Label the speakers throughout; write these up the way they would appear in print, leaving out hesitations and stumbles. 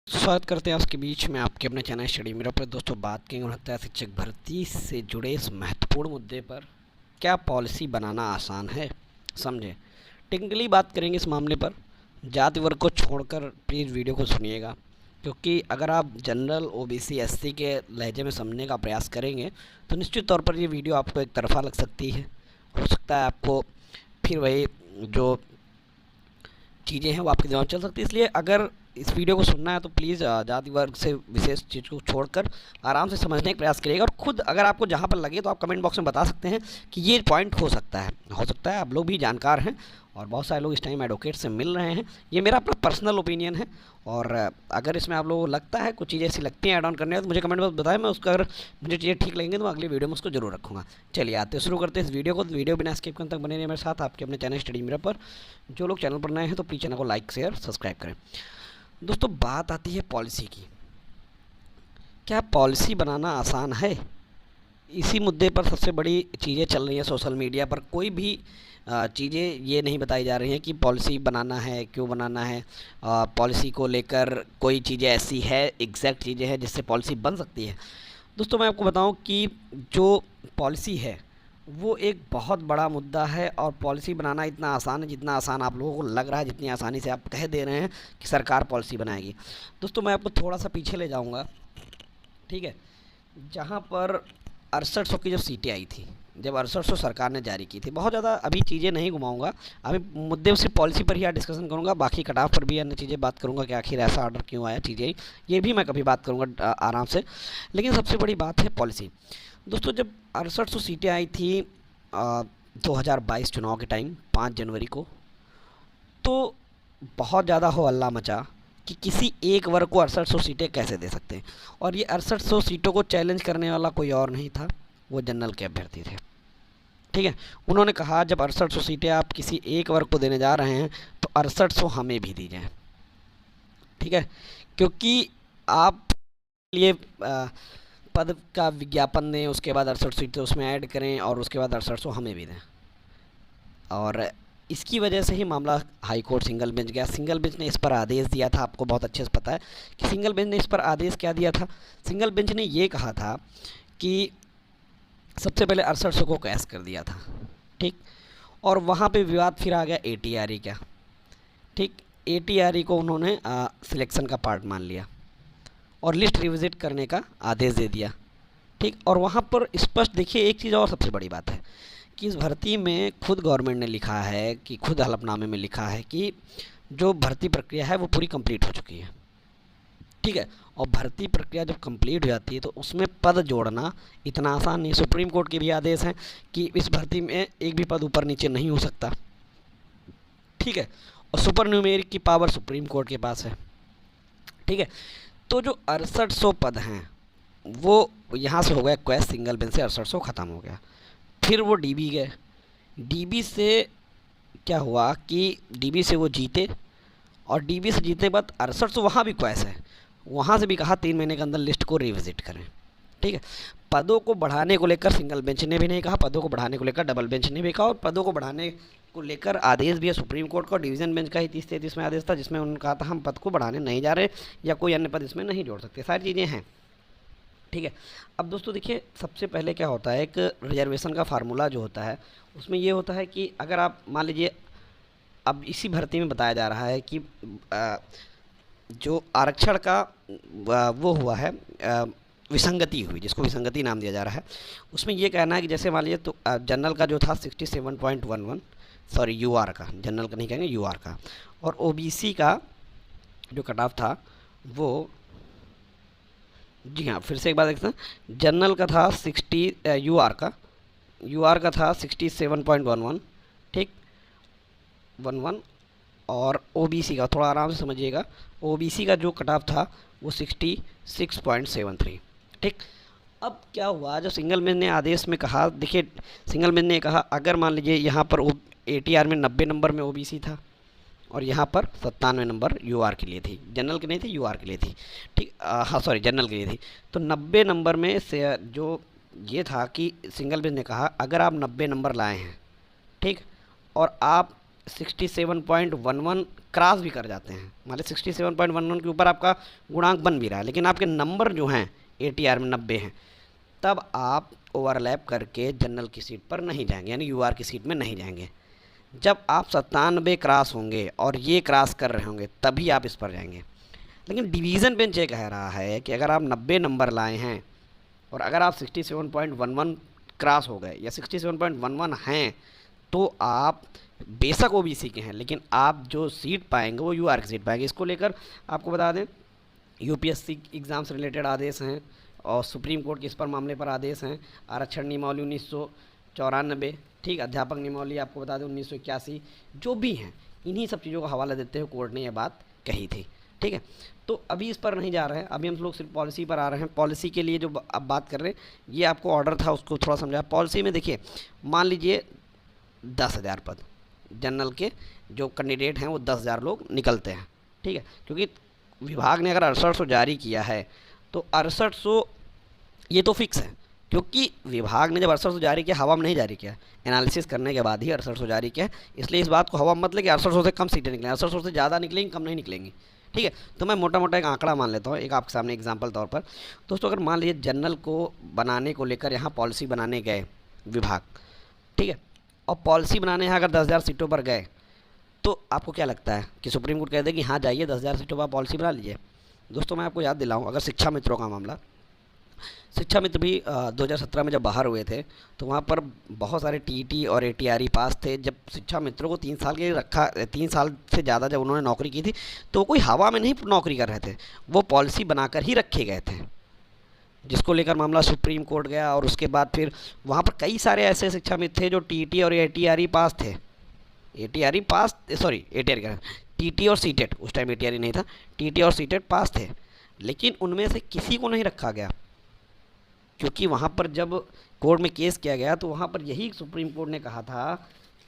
Speaker 1: स्वागत करते हैं आपके बीच में आपके अपने चैनल स्टडी मेरा पर। दोस्तों, बात करेंगे गुणवत्ता शिक्षक भर्ती से जुड़े इस महत्वपूर्ण मुद्दे पर, क्या पॉलिसी बनाना आसान है? समझें, टेक्निकली बात करेंगे इस मामले पर। जाति वर्ग को छोड़कर प्लीज़ वीडियो को सुनिएगा, क्योंकि अगर आप जनरल ओबीसी एससी के लहजे में समझने का प्रयास करेंगे तो निश्चित तौर पर ये वीडियो आपको एक तरफा लग सकती है। हो सकता है आपको फिर वही जो चीज़ें हैं वो आपके दिमाग में चल सकती है। इसलिए अगर इस वीडियो को सुनना है तो प्लीज़ जाति वर्ग से विशेष चीज़ को छोड़कर आराम से समझने का प्रयास करिएगा। और खुद अगर आपको जहाँ पर लगे तो आप कमेंट बॉक्स में बता सकते हैं कि ये पॉइंट हो सकता है आप लोग भी जानकार हैं और बहुत सारे लोग इस टाइम एडवोकेट से मिल रहे हैं। ये मेरा अपना पर्सनल ओपिनियन है, और अगर इसमें आप लोगों को लगता है कुछ चीज़ें ऐसी लगती हैं ऐड ऑन करने हैं तो मुझे कमेंट बॉक्स बताएं। मैं उसका अगर मुझे चीज़ें ठीक लगेंगे तो मैं अगली वीडियो में उसको जरूर रखूँगा। चलिए आते शुरू करते हैं इस वीडियो को। तो वीडियो बिना स्किप करने तक बने रहिए मेरे साथ आपके अपने चैनल स्टडी मिरर पर। जो लोग चैनल पर नए हैं तो प्लीज़ चैनल को लाइक शेयर सब्सक्राइब करें। दोस्तों, बात आती है पॉलिसी की। क्या पॉलिसी बनाना आसान है? इसी मुद्दे पर सबसे बड़ी चीज़ें चल रही हैं सोशल मीडिया पर। कोई भी चीज़ें ये नहीं बताई जा रही हैं कि पॉलिसी बनाना है, क्यों बनाना है। पॉलिसी को लेकर कोई चीज़ें ऐसी है, एग्जैक्ट चीज़ें हैं जिससे पॉलिसी बन सकती है। दोस्तों, मैं आपको बताऊं कि जो पॉलिसी है वो एक बहुत बड़ा मुद्दा है, और पॉलिसी बनाना इतना आसान है जितना आसान आप लोगों को लग रहा है, जितनी आसानी से आप कह दे रहे हैं कि सरकार पॉलिसी बनाएगी। दोस्तों, मैं आपको थोड़ा सा पीछे ले जाऊंगा, ठीक है, जहां पर 6800 की जब सीटें आई थी, जब 6800 सरकार ने जारी की थी। बहुत ज़्यादा अभी चीज़ें नहीं घुमाऊंगा, अभी मुद्दे सिर्फ पॉलिसी पर ही आज डिस्कशन करूंगा। बाकी कट ऑफ पर भी अन्य चीज़ें बात करूंगा कि आखिर ऐसा ऑर्डर क्यों आया, चीज़ें ये भी मैं कभी बात करूंगा आराम से। लेकिन सबसे बड़ी बात है पॉलिसी। दोस्तों, जब 6800 सीटें आई थी 2022 चुनाव के टाइम 5 जनवरी को, तो बहुत ज़्यादा हो हल्ला मचा कि किसी एक वर्ग को 6800 सीटें कैसे दे सकते हैं। और ये 6800 सीटों को चैलेंज करने वाला कोई और नहीं था, वो जनरल के अभ्यर्थी थे। ठीक है, उन्होंने कहा जब 6800 सीटें आप किसी एक वर्ग को देने जा रहे हैं तो 6800 हमें भी दी जाए। ठीक है, क्योंकि आप लिए पद का विज्ञापन दें, उसके बाद 68 सीटें उसमें ऐड करें और उसके बाद 6800 हमें भी दें। और इसकी वजह से ही मामला हाई कोर्ट सिंगल बेंच गया। सिंगल बेंच ने इस पर आदेश दिया था। आपको बहुत अच्छे से पता है कि सिंगल बेंच ने इस पर आदेश क्या दिया था। सिंगल बेंच ने ये कहा था कि सबसे पहले 6800 को कैश कर दिया था, ठीक, और वहाँ पे विवाद फिर आ गया एटीआरई का। ठीक, एटीआरई को उन्होंने सिलेक्शन का पार्ट मान लिया और लिस्ट रिविजिट करने का आदेश दे दिया। ठीक, और वहाँ पर स्पष्ट देखिए एक चीज़ और सबसे बड़ी बात है कि इस भर्ती में खुद गवर्नमेंट ने लिखा है कि खुद हलफनामे में लिखा है कि जो भर्ती प्रक्रिया है वो पूरी कंप्लीट हो चुकी है। ठीक है, और भर्ती प्रक्रिया जब कंप्लीट हो जाती है तो उसमें पद जोड़ना इतना आसान नहीं। सुप्रीम कोर्ट के भी आदेश हैं कि इस भर्ती में एक भी पद ऊपर नीचे नहीं हो सकता। ठीक है, और सुपर न्यूमेरिक की पावर सुप्रीम कोर्ट के पास है। ठीक है, तो जो 6800 पद हैं वो यहाँ से हो गया क्वेश्चन, सिंगल बेंच से 6800 ख़त्म हो गया। फिर वो डीबी गए। डीबी से क्या हुआ कि डीबी से वो जीते, और डीबी से जीतने के बाद 6800 वहाँ भी क्वेश्चन है, वहाँ से भी कहा 3 महीने के अंदर लिस्ट को रिविजिट करें। ठीक है, पदों को बढ़ाने को लेकर सिंगल बेंच ने भी नहीं कहा, पदों को बढ़ाने को लेकर डबल बेंच ने भी कहा, और पदों को बढ़ाने को लेकर आदेश भी है सुप्रीम कोर्ट का। डिवीज़न बेंच का ही 30-33 में आदेश था जिसमें उन्होंने कहा था हम पद को बढ़ाने नहीं जा रहे या कोई अन्य पद इसमें नहीं जोड़ सकते। सारी चीज़ें हैं। ठीक है, अब दोस्तों देखिए, सबसे पहले क्या होता है, एक रिजर्वेशन का फार्मूला जो होता है उसमें ये होता है कि अगर आप मान लीजिए, अब इसी भर्ती में बताया जा रहा है कि जो आरक्षण का वो हुआ है, विसंगति हुई, जिसको विसंगति नाम दिया जा रहा है, उसमें ये कहना है कि जैसे मान लीजिए तो जनरल का जो था 67.11, सॉरी यूआर का, जनरल का नहीं कहेंगे यूआर का, और ओबीसी का जो कट ऑफ था वो, जी हाँ फिर से एक बार देखते हैं, जनरल का था 60, यूआर का था 67.11, ठीक 11, और ओबीसी का थोड़ा आराम से समझिएगा, ओबीसी का जो कट ऑफ था वो 66.73। ठीक, अब क्या हुआ, जो सिंगल बेंच ने आदेश में कहा, देखिए सिंगल बेंच ने कहा अगर मान लीजिए यहाँ पर एटीआर में 90 नंबर में ओबीसी था और यहाँ पर 97 नंबर यूआर के लिए थी, जनरल के नहीं थी, यूआर के लिए थी। ठीक, हाँ सॉरी जनरल के लिए थी। तो 90 नंबर में से जो ये था कि सिंगल बेंच ने कहा अगर आप 90 नंबर लाए हैं, ठीक, और आप 67.11 क्रॉस भी कर जाते हैं, मान लीजिए 67.11 के ऊपर आपका गुणांक बन भी रहा है, लेकिन आपके नंबर जो हैं ATR में 90 हैं, तब आप ओवरलैप करके जनरल की सीट पर नहीं जाएंगे, यानी UR की सीट में नहीं जाएंगे। जब आप 97 क्रॉस होंगे और ये क्रॉस कर रहे होंगे तभी आप इस पर जाएंगे। लेकिन डिवीज़न बेंच ये कह रहा है कि अगर आप 90 नंबर लाए हैं और अगर आप 67.11 क्रॉस हो गए या 67.11 हैं, तो आप बेशक OBC के हैं, लेकिन आप जो सीट पाएंगे वो UR की सीट पाएंगे। इसको लेकर आपको बता दें UPSC एग्ज़ाम से रिलेटेड आदेश हैं और सुप्रीम कोर्ट के इस पर मामले पर आदेश हैं। आरक्षण नियमावली 1994, ठीक, अध्यापक नियमावली आपको बता दें 1981, जो भी हैं इन्हीं सब चीज़ों का हवाला देते हुए कोर्ट ने यह बात कही थी। ठीक है, तो अभी इस पर नहीं जा रहे हैं, अभी हम लोग सिर्फ पॉलिसी पर आ रहे हैं। पॉलिसी के लिए जो अब बात कर रहे हैं, ये आपको ऑर्डर था उसको थोड़ा समझा। पॉलिसी में देखिए, मान लीजिए 10,000 पद जनरल के जो कैंडिडेट हैं वो 10,000 लोग निकलते हैं। ठीक है, क्योंकि विभाग ने अगर 6800 जारी किया है तो 6800 ये तो फिक्स है, क्योंकि विभाग ने जब 6800 जारी किया, हवा में नहीं जारी किया, एनालिसिस करने के बाद ही 6800 जारी किया। इसलिए इस बात को हवा मत ले कि 6800 से कम सीटें निकलेंगी, 6800 से ज़्यादा निकलेंगी, कम नहीं निकलेंगी। ठीक है, तो मैं मोटा मोटा एक आंकड़ा मान लेता हूँ, एक आपके सामने एग्जाम्पल तौर पर। दोस्तों, अगर मान लीजिए जनरल को बनाने को लेकर यहाँ पॉलिसी बनाने गए विभाग, ठीक है, और पॉलिसी बनाने यहाँ अगर 10,000 सीटों पर गए, तो आपको क्या लगता है कि सुप्रीम कोर्ट कह दे कि हाँ जाइए 10,000 सीटों पर पॉलिसी बना लीजिए? दोस्तों, मैं आपको याद दिलाऊँ, अगर शिक्षा मित्रों का मामला, शिक्षा मित्र भी 2017 में जब बाहर हुए थे तो वहाँ पर बहुत सारे TET और ATRE पास थे। जब शिक्षा मित्रों को 3 साल के लिए रखा, 3 साल से ज़्यादा जब उन्होंने नौकरी की थी, तो कोई हवा में नहीं नौकरी कर रहे थे, वो पॉलिसी बनाकर ही रखे गए थे, जिसको लेकर मामला सुप्रीम कोर्ट गया। और उसके बाद फिर वहाँ पर कई सारे ऐसे शिक्षा मित्र थे जो TET और ATRE पास थे, ATRE पास, सॉरी ATRE का TT और CTET, उस टाइम ATRE नहीं था, TT और CTET पास थे, लेकिन उनमें से किसी को नहीं रखा गया, क्योंकि वहाँ पर जब कोर्ट में केस किया गया तो वहाँ पर यही सुप्रीम कोर्ट ने कहा था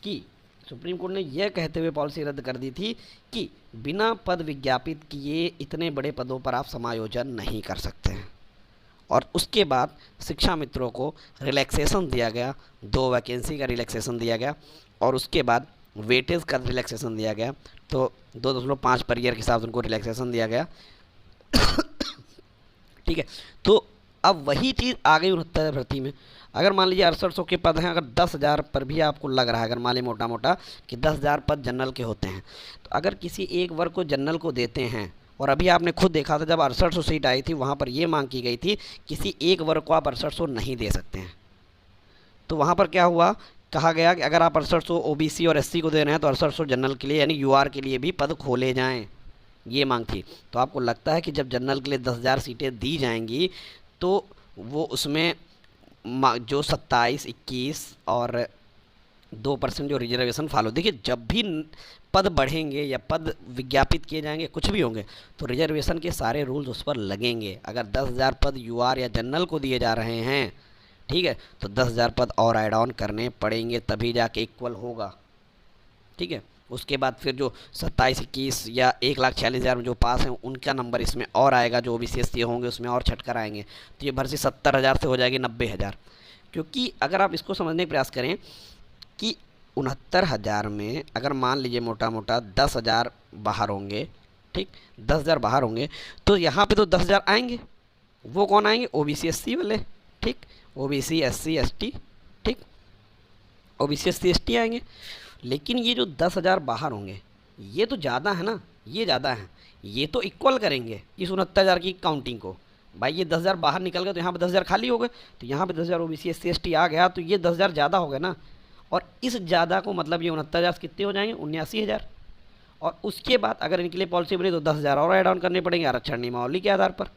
Speaker 1: कि, सुप्रीम कोर्ट ने यह कहते हुए पॉलिसी रद्द कर दी थी कि बिना पद विज्ञापित किए इतने बड़े पदों पर आप समायोजन नहीं कर सकते हैं। और उसके बाद शिक्षा मित्रों को रिलैक्सेशन दिया गया, 2 वैकेंसी का रिलैक्सेशन दिया गया, और उसके बाद वेटेज का रिलैक्सेशन दिया गया, तो 2.5 पर ईयर के हिसाब से उनको रिलैक्सेशन दिया गया। ठीक है, तो अब वही चीज़ आ गई 69 भर्ती में। अगर मान लीजिए 6800 के पद हैं, अगर 10,000 पर भी आपको लग रहा है, अगर मान लीजिए मोटा मोटा कि 10,000 पद जनरल के होते हैं, तो अगर किसी एक वर्ग को जनरल को देते हैं, और अभी आपने खुद देखा था जब 6800 सीट आई थी वहाँ पर यह मांग की गई थी किसी एक वर्ग को आप 6800 नहीं दे सकते हैं, तो वहाँ पर क्या हुआ, कहा गया कि अगर आप 6800 OBC और SC को दे रहे हैं तो 6800 जनरल के लिए यानी UR के लिए भी पद खोले जाएँ, ये मांग थी। तो आपको लगता है कि जब जनरल के लिए 10,000 सीटें दी जाएंगी तो वो उसमें जो 27, 21 और 2% जो रिजर्वेशन फॉलो, देखिए जब भी पद बढ़ेंगे या पद विज्ञापित किए जाएंगे, कुछ भी होंगे, तो रिजर्वेशन के सारे रूल्स उस पर लगेंगे। अगर 10,000 पद UR या जनरल को दिए जा रहे हैं, ठीक है, तो 10,000 पद और ऐड ऑन करने पड़ेंगे, तभी जाके इक्वल होगा। ठीक है, उसके बाद फिर जो 27, 21 या 1,46,000 में जो पास हैं उनका नंबर इसमें और आएगा, जो OBC SC होंगे उसमें और छटकर आएंगे, तो ये भर्ती 70,000 से हो जाएगी 90,000। क्योंकि अगर आप इसको समझने का प्रयास करें कि 69,000 में अगर मान लीजिए मोटा मोटा 10,000 बाहर होंगे, ठीक, 10,000 बाहर होंगे, तो यहाँ पे तो 10,000 आएंगे। वो कौन आएंगे? OBC SC वाले, ठीक, OBC SC ST, ठीक, OBC SC ST आएंगे। लेकिन ये जो 10,000 बाहर होंगे ये तो ज़्यादा है ना, ये ज़्यादा है, ये तो इक्वल करेंगे इस 69,000 की काउंटिंग को। भाई ये 10,000 बाहर निकल गए तो यहाँ पे 10,000 खाली हो गए, तो यहाँ पे 10,000 OBC SC ST आ गया, तो ये 10,000 ज़्यादा हो गए ना। और इस ज़्यादा को मतलब ये 69,000 कितने हो जाएंगे? 79,000। और उसके बाद अगर इनके लिए पॉलिसी बनी तो 10,000 और ऐड ऑन करने पड़ेंगे आरक्षण नियमावली के आधार पर,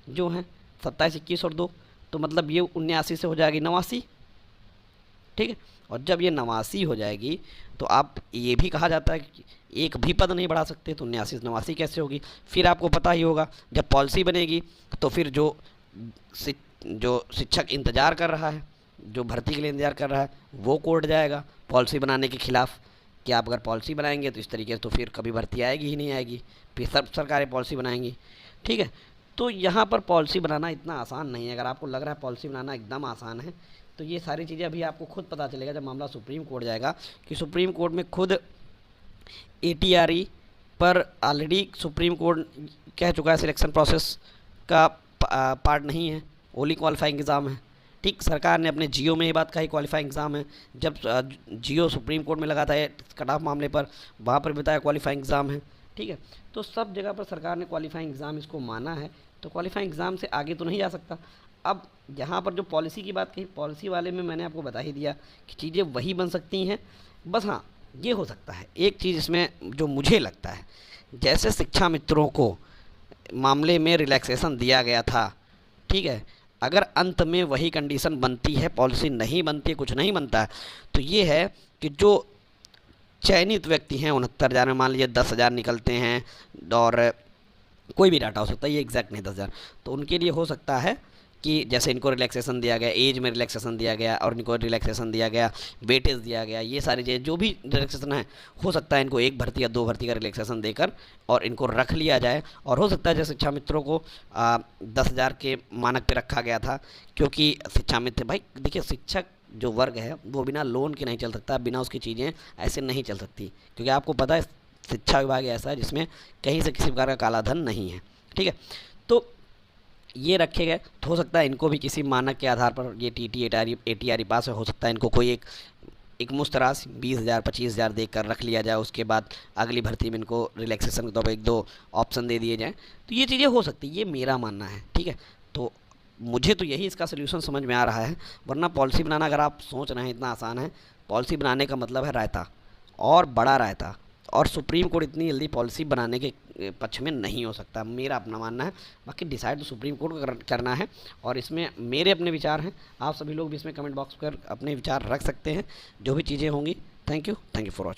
Speaker 1: जो हैं 27, 21 और 2, तो मतलब ये 79 से हो जाएगी 89। ठीक है, और जब ये 89 हो जाएगी तो आप ये भी कहा जाता है कि एक भी पद नहीं बढ़ा सकते, तो 89 से 89 कैसे होगी? फिर आपको पता ही होगा जब पॉलिसी बनेगी तो फिर जो शिक्षक इंतज़ार कर रहा है, जो भर्ती के लिए इंतज़ार कर रहा है, वो कोर्ट जाएगा पॉलिसी बनाने के खिलाफ कि आप अगर पॉलिसी बनाएंगे तो इस तरीके से तो फिर कभी भर्ती आएगी ही नहीं आएगी, फिर सब सरकारें पॉलिसी बनाएंगी। ठीक है, तो यहाँ पर पॉलिसी बनाना इतना आसान नहीं है। अगर आपको लग रहा है पॉलिसी बनाना एकदम आसान है, तो ये सारी चीज़ें अभी आपको खुद पता चलेगा जब मामला सुप्रीम कोर्ट जाएगा, कि सुप्रीम कोर्ट में खुद ATRE पर ऑलरेडी सुप्रीम कोर्ट कह चुका है सिलेक्शन प्रोसेस का पार्ट नहीं है, ओनली क्वालिफाइंग एग्ज़ाम है। ठीक, सरकार ने अपने जियो में ये बात कही क्वालिफाइंग एग्ज़ाम है। जब जियो सुप्रीम कोर्ट में लगा था कट ऑफ मामले पर, वहाँ पर बताया क्वालिफाइंग एग्ज़ाम है। ठीक है, तो सब जगह पर सरकार ने क्वालिफाइंग एग्ज़ाम इसको माना है, तो क्वालिफाइंग एग्ज़ाम से आगे तो नहीं जा सकता। अब यहाँ पर जो पॉलिसी की बात कही, पॉलिसी वाले में मैंने आपको बता ही दिया कि चीज़ें वही बन सकती हैं, बस हाँ ये हो सकता है एक चीज़ इसमें जो मुझे लगता है, जैसे शिक्षा मित्रों को मामले में रिलैक्सेशन दिया गया था, ठीक है, अगर अंत में वही कंडीशन बनती है, पॉलिसी नहीं बनती है, कुछ नहीं बनता है, तो ये है कि जो चयनित व्यक्ति हैं 69,000 में मान लीजिए 10,000 निकलते हैं, और कोई भी डाटा हो सकता है, ये एग्जैक्ट नहीं 10,000, तो उनके लिए हो सकता है कि जैसे इनको रिलैक्सेशन दिया गया, एज में रिलैक्सेशन दिया गया, और इनको रिलैक्सेशन दिया गया, वेटेज दिया गया, ये सारी चीज़ें जो भी रिलैक्सेशन है, हो सकता है इनको एक भर्ती या 2 भर्ती का रिलैक्सेशन देकर और इनको रख लिया जाए। और हो सकता है जैसे शिक्षा मित्रों को 10,000 के मानक पे रखा गया था, क्योंकि शिक्षा मित्र भाई देखिए, शिक्षक जो वर्ग है वो बिना लोन के नहीं चल सकता, बिना उसकी चीज़ें ऐसे नहीं चल सकती, क्योंकि आपको पता है शिक्षा विभाग ऐसा है जिसमें कहीं से किसी प्रकार का काला धन नहीं है। ठीक है, तो ये रखे गए, तो हो सकता है इनको भी किसी मानक के आधार पर ये टीटी एटीआर पास हो सकता है इनको कोई एक मुश्त राशि 20,000 25,000 देकर रख लिया जाए, उसके बाद अगली भर्ती में इनको रिलैक्सेशन के तौर पर 1-2 ऑप्शन दे दिए जाएँ, तो ये चीज़ें हो सकती है, ये मेरा मानना है। ठीक है, तो मुझे तो यही इसका सोल्यूशन समझ में आ रहा है, वरना पॉलिसी बनाना अगर आप सोच रहे हैं इतना आसान है, पॉलिसी बनाने का मतलब है रायता, और बड़ा रायता, और सुप्रीम कोर्ट इतनी जल्दी पॉलिसी बनाने के पक्ष में नहीं हो सकता, मेरा अपना मानना है। बाकी डिसाइड तो सुप्रीम कोर्ट को करना है, और इसमें मेरे अपने विचार हैं, आप सभी लोग भी इसमें कमेंट बॉक्स पर अपने विचार रख सकते हैं, जो भी चीज़ें होंगी। Thank you for watching.